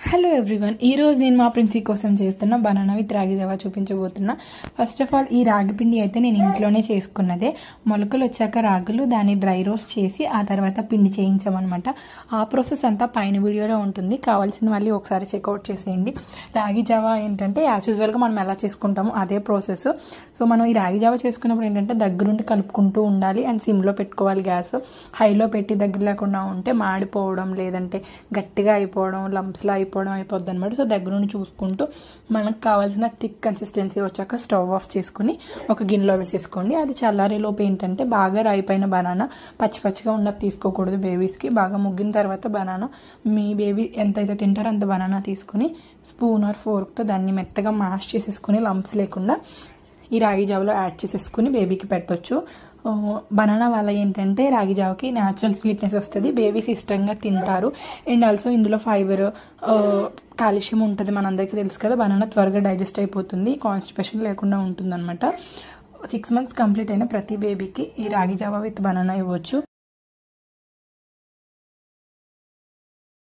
Hello everyone, ఈరోజు నేను మా ప్రిన్సీ కోసం చేస్తున్న బనానా విత్ రాగి జావా చూపించబోతున్నా. ఫస్ట్ ఆఫ్ ఆల్ ఈ రాగి పిండి అయితే నేను ఇంట్లోనే చేసుకున్నదే. మొలకలు వచ్చాక రాగులు దాన్ని డ్రై రోస్ట్ చేసి ఆ తర్వాత పిండి చేయించామన్నమాట. ఆ ప్రాసెస్ అంతా పైన వీడియోలో ఉంటుంది, కావాల్సిన వాళ్ళు ఒకసారి చెక్అవుట్ చేసేయండి. రాగి జావా ఏంటంటే యాజ్ యూజువల్గా మనం ఎలా చేసుకుంటామో అదే ప్రాసెస్. సో మనం ఈ రాగి జావా చేసుకున్నప్పుడు ఏంటంటే దగ్గరుండి కలుపుకుంటూ ఉండాలి అండ్ సిమ్లో పెట్టుకోవాలి. గ్యాస్ హైలో పెట్టి దగ్గర లేకుండా ఉంటే మాడిపోవడం, లేదంటే గట్టిగా అయిపోవడం, లంప్స్లా అయిపోద్ది అనమాట. సో దగ్గర నుండి చూసుకుంటూ మనకు కావాల్సిన థిక్ కన్సిస్టెన్సీ వచ్చాక స్టవ్ ఆఫ్ చేసుకుని ఒక గిన్నెలో వేసేసుకోండి. అది చల్లారేలోపు ఏంటంటే బాగా రాయిపోయిన బనానా, పచ్చి పచ్చిగా ఉన్నది తీసుకోకూడదు బేబీస్కి. బాగా ముగ్గిన తర్వాత బనానా మీ బేబీ ఎంతైతే తింటారో అంత బనానా తీసుకుని స్పూన్ ఆర్ ఫోర్క్తో దాన్ని మెత్తగా మ్యాష్ చేసేసుకుని లంప్స్ లేకుండా ఈ రాగి జావలో యాడ్ చేసేసుకుని బేబీకి పెట్టొచ్చు. బనానా వల్ల ఏంటంటే రాగి జావకి న్యాచురల్ స్వీట్నెస్ వస్తుంది, బేబీస్ ఇష్టంగా తింటారు. అండ్ ఆల్సో ఇందులో ఫైబర్, కాల్షియం ఉంటుంది. మనందరికీ తెలుసు కదా, బనానా త్వరగా డైజెస్ట్ అయిపోతుంది, కాన్స్టిపేషన్ లేకుండా ఉంటుంది అనమాట. 6 months కంప్లీట్ అయిన ప్రతి బేబీకి ఈ రాగి జావా విత్ బనానా ఇవ్వచ్చు.